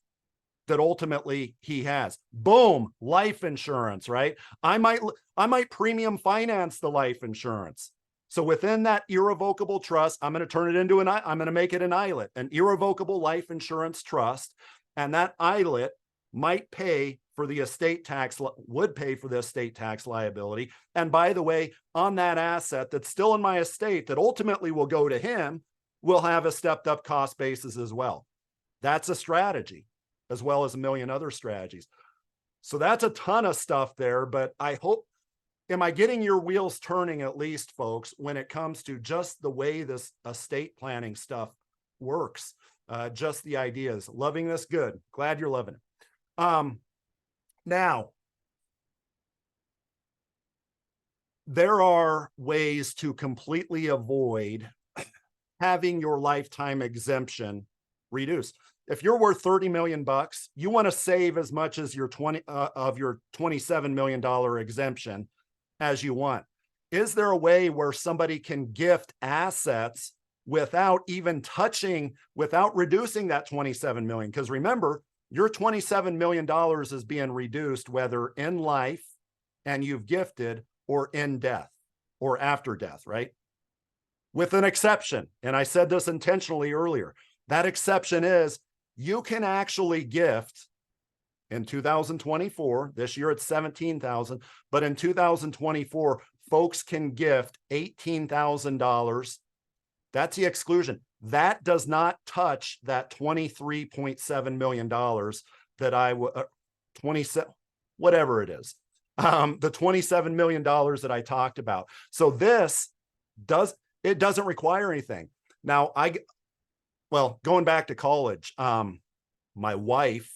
that ultimately he has? Boom, life insurance, right? I might premium finance the life insurance. So within that irrevocable trust, I'm going to turn it into I'm going to make it an ILIT, an irrevocable life insurance trust. And that ILIT might pay for the estate tax, would pay for the estate tax liability. And by the way, on that asset that's still in my estate that ultimately will go to him, will have a stepped up cost basis as well. That's a strategy, as well as a million other strategies. So that's a ton of stuff there, but I hope, am I getting your wheels turning at least, folks, when it comes to just the way this estate planning stuff works? Just the ideas. Loving this? Good. Glad you're loving it. Now, there are ways to completely avoid having your lifetime exemption reduced. If you're worth 30 million bucks, you want to save as much as your $27 million exemption as you want. Is there a way where somebody can gift assets without even touching, without reducing that 27 million? Because remember, your $27 million is being reduced whether in life and you've gifted, or in death or after death, right? With an exception. And I said this intentionally earlier. That exception is you can actually gift in 2024. This year it's 17,000, but in 2024, folks can gift $18,000. That's the exclusion. That does not touch that $23.7 million that I would, 27, whatever it is, the $27 million that I talked about. So this doesn't require anything. Now, well, going back to college, my wife,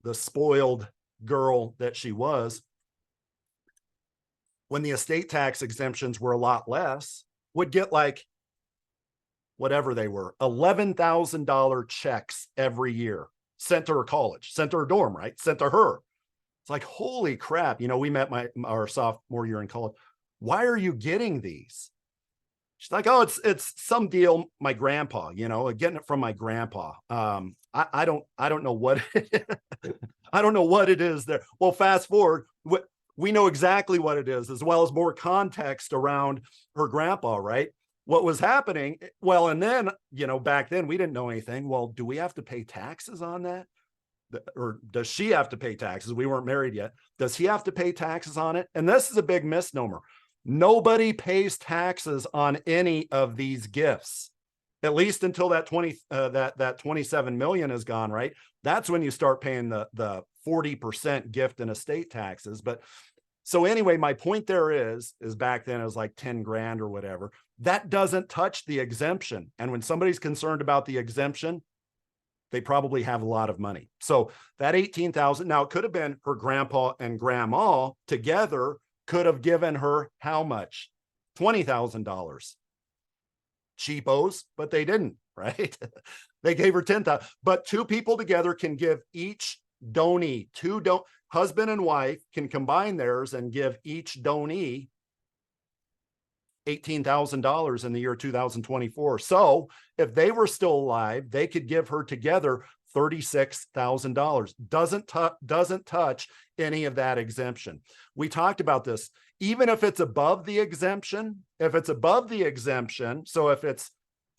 the spoiled girl that she was, when the estate tax exemptions were a lot less, would get like, whatever they were, $11,000 checks every year sent to her college, sent to her dorm, right? Sent to her. It's like, holy crap. You know, we met our sophomore year in college. Why are you getting these? She's like, oh, it's some deal. My grandpa, you know, getting it from my grandpa. I don't know what, I don't know what it is there. Well, fast forward, we know exactly what it is, as well as more context around her grandpa, right? What was happening? Well, and then, you know, back then we didn't know anything. Well, do we have to pay taxes on that? Or does she have to pay taxes? We weren't married yet. Does he have to pay taxes on it? And this is a big misnomer. Nobody pays taxes on any of these gifts, at least until that 27 million is gone, right? That's when you start paying the 40% gift and estate taxes. But So anyway, my point there is back then it was like 10 grand or whatever. That doesn't touch the exemption. And when somebody's concerned about the exemption, they probably have a lot of money. So that 18,000, now it could have been her grandpa and grandma together could have given her how much? $20,000. Cheapos, but they didn't, right? They gave her 10,000, but two people together can give each donee, husband and wife can combine theirs and give each donee $18,000 in the year 2024. So if they were still alive, they could give her together $36,000. Doesn't touch any of that exemption. We talked about this. Even if it's above the exemption, so if it's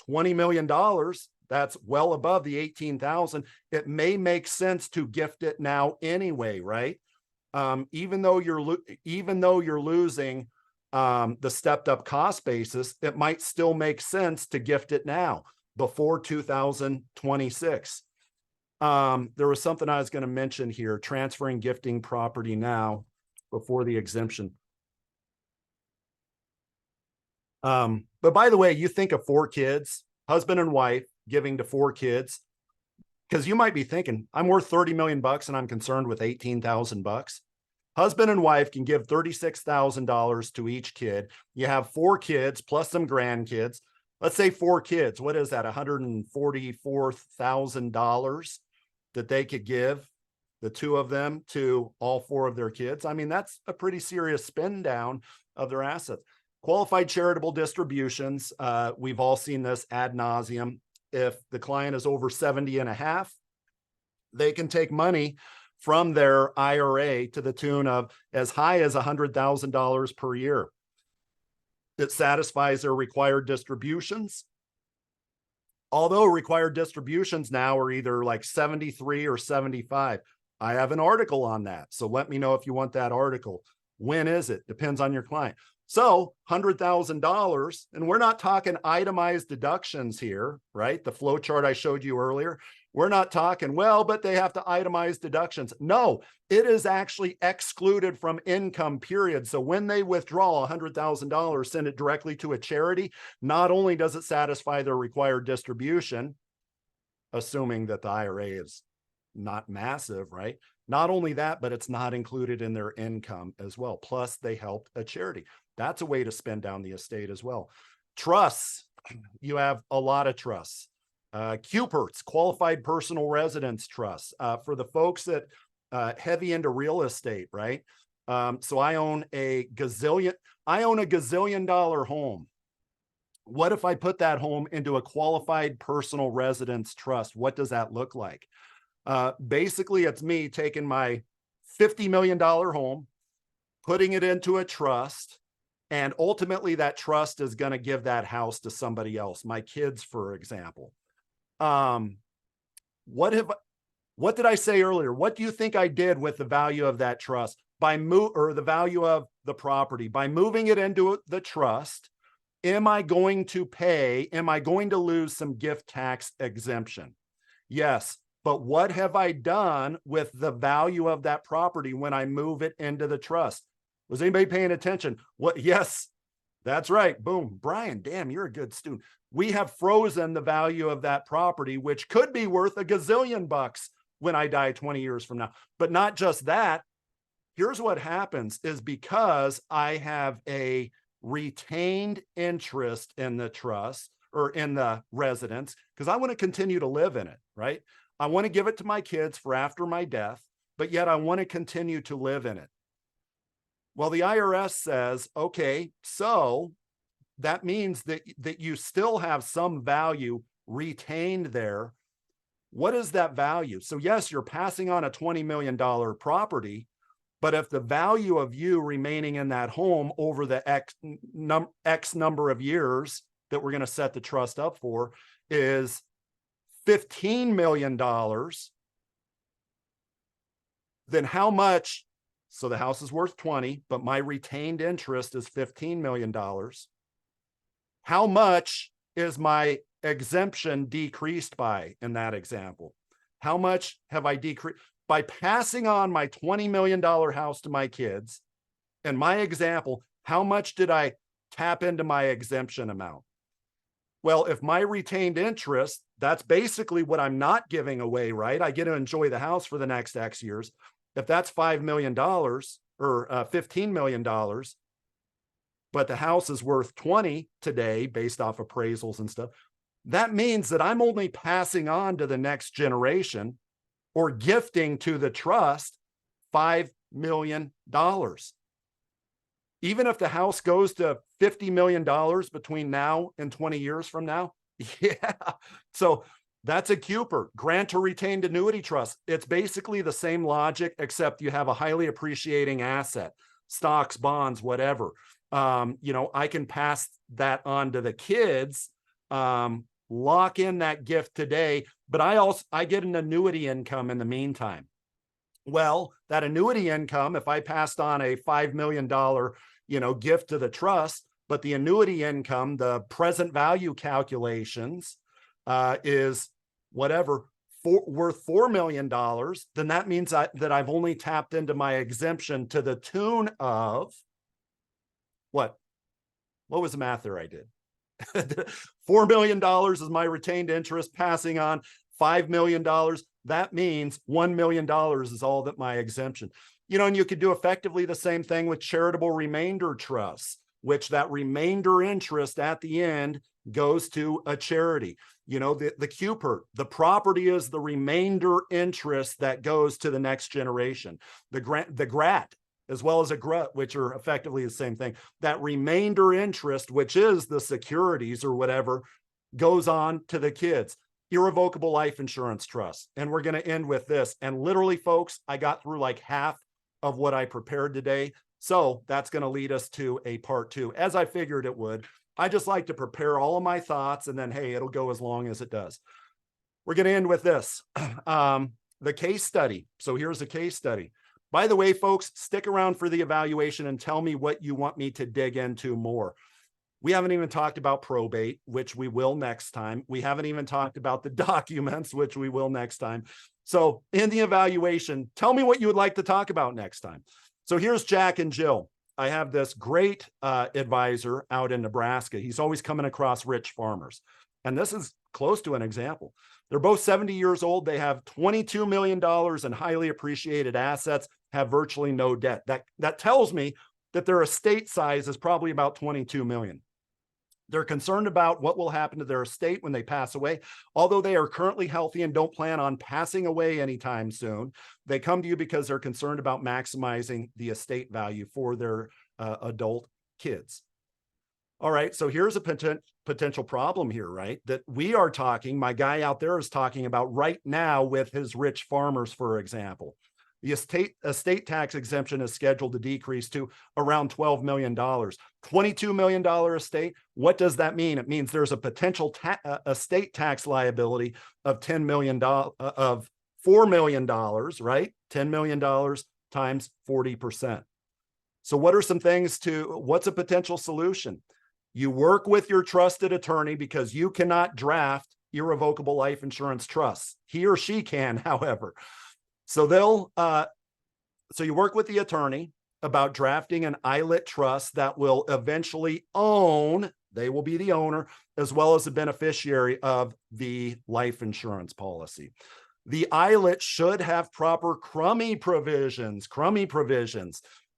$20 million, that's well above the 18,000. It may make sense to gift it now anyway, right? Even though you're losing the stepped up cost basis, it might still make sense to gift it now before 2026. There was something I was going to mention here, transferring gifting property now before the exemption. But by the way, you think of 4 kids, husband and wife giving to 4 kids, because you might be thinking, I'm worth 30 million bucks and I'm concerned with 18,000 bucks. Husband and wife can give $36,000 to each kid. You have 4 kids plus some grandkids. Let's say 4 kids. What is that? $144,000 that they could give, the 2 of them, to all 4 of their kids. I mean, that's a pretty serious spend down of their assets. Qualified charitable distributions. We've all seen this ad nauseum. If the client is over 70 and a half, they can take money from their IRA to the tune of as high as $100,000 per year. It satisfies their required distributions. Although required distributions now are either like 73 or 75. I have an article on that. So let me know if you want that article. When is it? Depends on your client. So $100,000, and we're not talking itemized deductions here, right? The flow chart I showed you earlier. We're not talking, well, but they have to itemize deductions. No, it is actually excluded from income, period. So when they withdraw $100,000, send it directly to a charity, not only does it satisfy their required distribution, assuming that the IRA is not massive, right? Not only that, but it's not included in their income as well. Plus, they helped a charity. That's a way to spend down the estate as well. Trusts, you have a lot of trusts. QPERTs, Qualified Personal Residence Trusts, for the folks that heavy into real estate, right? So I own a gazillion dollar home. What if I put that home into a Qualified Personal Residence Trust? What does that look like? Basically, it's me taking my $50 million home, putting it into a trust, and ultimately that trust is going to give that house to somebody else, my kids, for example. What did I say earlier? What do you think I did with the value of that trust or the value of the property by moving it into the trust? Am I going to lose some gift tax exemption? Yes. But what have I done with the value of that property when I move it into the trust? Was anybody paying attention? Yes, that's right. Boom. Brian, damn, you're a good student. We have frozen the value of that property, which could be worth a gazillion bucks when I die 20 years from now. But not just that. Here's what happens is because I have a retained interest in the trust or in the residence, because I want to continue to live in it, right? I want to give it to my kids for after my death, but yet I want to continue to live in it. Well, the IRS says, okay, so that means that you still have some value retained there. What is that value? So yes, you're passing on a $20 million property, but if the value of you remaining in that home over the X number of years that we're going to set the trust up for is $15 million, then how much? So the house is worth 20, but my retained interest is $15 million. How much is my exemption decreased by in that example? How much have I decreased? By passing on my $20 million house to my kids In my example, how much did I tap into my exemption amount? Well, if my retained interest, that's basically what I'm not giving away, right? I get to enjoy the house for the next X years. If that's $5 million or $15 million, but the house is worth 20 today based off appraisals and stuff, that means that I'm only passing on to the next generation or gifting to the trust $5 million. Even if the house goes to $50 million between now and 20 years from now, yeah. So that's a CUPR, grant or retained annuity trust. It's basically the same logic, except you have a highly appreciating asset, stocks, bonds, whatever. I can pass that on to the kids, lock in that gift today, but I get an annuity income in the meantime. Well, that annuity income, if I passed on a $5 million, gift to the trust, but the annuity income, the present value calculations, is whatever, worth $4 million, then that means that I've only tapped into my exemption to the tune of what? What was the math there I did? $4 million is my retained interest, passing on $5 million. That means $1 million is all that my exemption. And you could do effectively the same thing with charitable remainder trusts, which that remainder interest at the end goes to a charity. The CUPR, the property is the remainder interest that goes to the next generation. The GRAT, as well as a GRUT, which are effectively the same thing. That remainder interest, which is the securities or whatever, goes on to the kids. Irrevocable life insurance trust. And we're going to end with this. And literally, folks, I got through like half of what I prepared today. So that's going to lead us to a part 2, as I figured it would. I just like to prepare all of my thoughts, and then, hey, it'll go as long as it does. We're going to end with this, the case study. So here's a case study. By the way, folks, stick around for the evaluation and tell me what you want me to dig into more. We haven't even talked about probate, which we will next time. We haven't even talked about the documents, which we will next time. So in the evaluation, tell me what you would like to talk about next time. So here's Jack and Jill. I have this great advisor out in Nebraska. He's always coming across rich farmers. And this is close to an example. They're both 70 years old. They have $22 million in highly appreciated assets, have virtually no debt. That tells me that their estate size is probably about 22 million. They're concerned about what will happen to their estate when they pass away. Although they are currently healthy and don't plan on passing away anytime soon, they come to you because they're concerned about maximizing the estate value for their adult kids. All right, so here's a potential problem here, right? That we are talking, my guy out there is talking about right now with his rich farmers, for example. The estate tax exemption is scheduled to decrease to around $12 million. $22 million estate, what does that mean? It means there's a potential estate tax liability of $4 million, right? $10 million times 40%. So what are some things what's a potential solution? You work with your trusted attorney because you cannot draft irrevocable life insurance trusts. He or she can, however. So so you work with the attorney about drafting an ILIT trust that will eventually they will be the owner, as well as the beneficiary of the life insurance policy. The ILIT should have proper crummy provisions.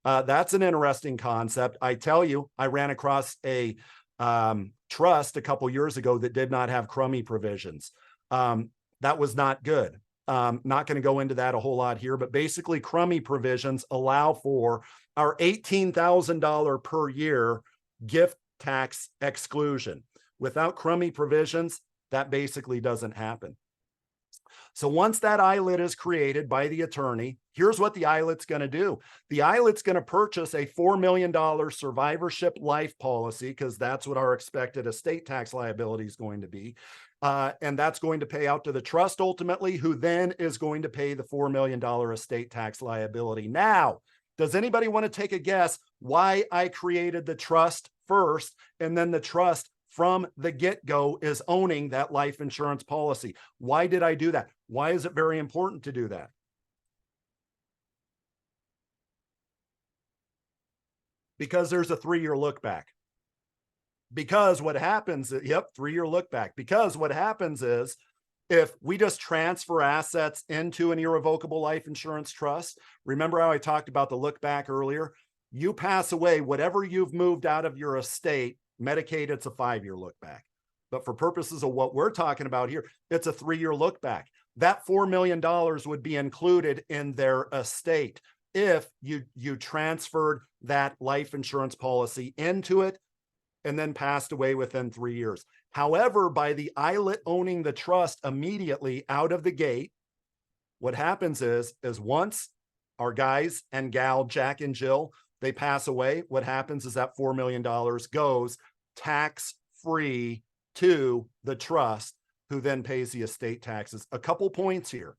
That's an interesting concept. I tell you, I ran across a trust a couple years ago that did not have crummy provisions. That was not good. Not going to go into that a whole lot here, but basically crummy provisions allow for our $18,000 per year gift tax exclusion. Without crummy provisions, that basically doesn't happen. So once that ILIT is created by the attorney, here's what the ILIT's going to do. The ILIT's going to purchase a $4 million survivorship life policy, because that's what our expected estate tax liability is going to be. And that's going to pay out to the trust ultimately, who then is going to pay the $4 million estate tax liability. Now, does anybody want to take a guess why I created the trust first, and then the trust from the get-go is owning that life insurance policy? Why did I do that? Why is it very important to do that? Because there's a 3-year look back. Because what happens, 3-year look back. Because what happens is, if we just transfer assets into an irrevocable life insurance trust, remember how I talked about the look back earlier? You pass away, whatever you've moved out of your estate, Medicaid, it's a 5-year look back. But for purposes of what we're talking about here, it's a 3-year look back. That $4 million would be included in their estate if you transferred that life insurance policy into it and then passed away within 3 years. However, by the ILIT owning the trust immediately out of the gate, what happens is once our guys and gal, Jack and Jill, they pass away, what happens is that $4 million goes tax-free to the trust, who then pays the estate taxes. A couple points here.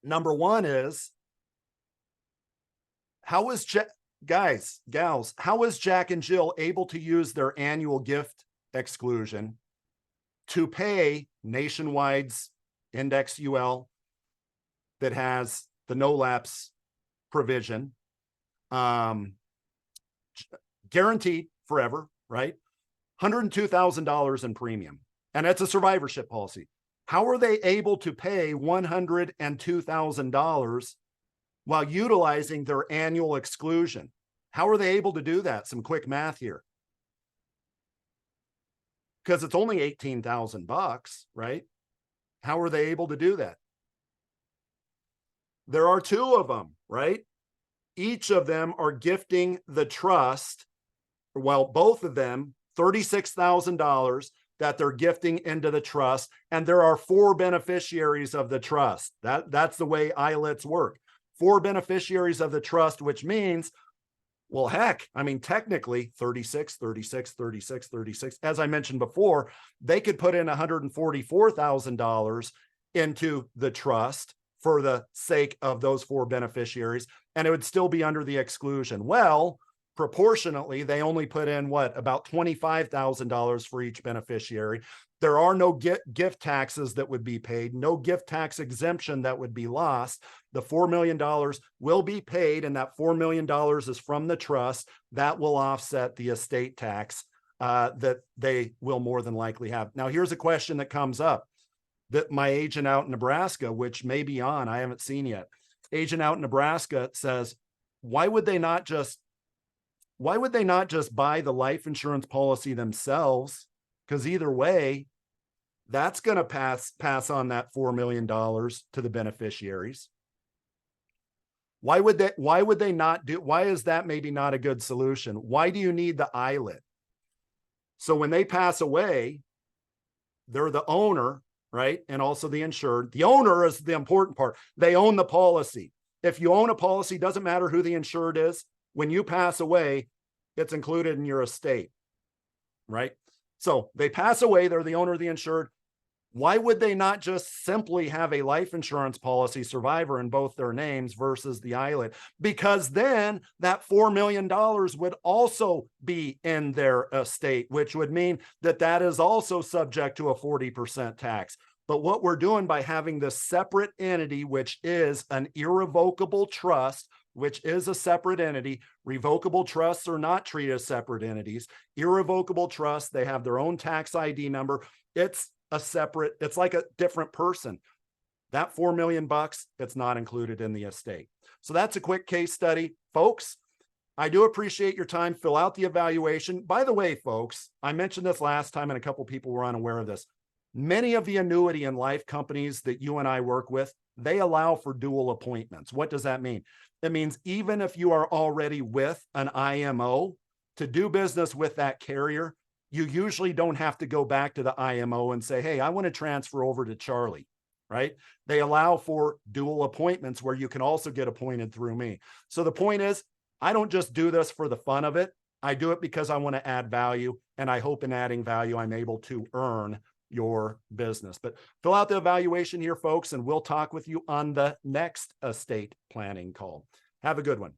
Number one is, how is guys, gals, how is Jack and Jill able to use their annual gift exclusion to pay Nationwide's Index UL that has the no lapse provision, guaranteed forever, right? $102,000 in premium, and it's a survivorship policy. How are they able to pay $102,000 while utilizing their annual exclusion? How are they able to do that? Some quick math here. Because it's only $18,000, right? How are they able to do that? There are two of them, right? Each of them are gifting the trust, well, both of them, $36,000 that they're gifting into the trust. And there are 4 beneficiaries of the trust. That's the way ILITs work. 4 beneficiaries of the trust, which means, well, heck, I mean, technically 36. As I mentioned before, they could put in $144,000 into the trust for the sake of those 4 beneficiaries, and it would still be under the exclusion. Well, proportionately, they only put in about $25,000 for each beneficiary. There are no gift taxes that would be paid, no gift tax exemption that would be lost. The $4 million will be paid, and that $4 million is from the trust. That will offset the estate tax that they will more than likely have. Now, here's a question that comes up that my agent out in Nebraska, which may be on, I haven't seen yet. Agent out in Nebraska says, why would they not just buy the life insurance policy themselves? Because either way, that's going to pass on that $4 million to the beneficiaries. Why would they not do? Why is that maybe not a good solution? Why do you need the ILIT? So when they pass away, they're the owner, right? And also the insured. The owner is the important part. They own the policy. If you own a policy, doesn't matter who the insured is. When you pass away, it's included in your estate, right? So they pass away, they're the owner of the insured. Why would they not just simply have a life insurance policy survivor in both their names versus the ILIT? Because then that $4 million would also be in their estate, which would mean that that is also subject to a 40% tax. But what we're doing by having this separate entity, which is an irrevocable trust, which is a separate entity. Revocable trusts are not treated as separate entities. Irrevocable trusts, they have their own tax ID number. It's like a different person. That $4 million, it's not included in the estate. So that's a quick case study. Folks, I do appreciate your time. Fill out the evaluation. By the way, folks, I mentioned this last time and a couple people were unaware of this. Many of the annuity and life companies that you and I work with, they allow for dual appointments. What does that mean? It means even if you are already with an IMO, to do business with that carrier, you usually don't have to go back to the IMO and say, hey, I want to transfer over to Charlie, right? They allow for dual appointments where you can also get appointed through me. So the point is, I don't just do this for the fun of it. I do it because I want to add value, and I hope in adding value, I'm able to earn your business. But fill out the evaluation here, folks, and we'll talk with you on the next estate planning call. Have a good one.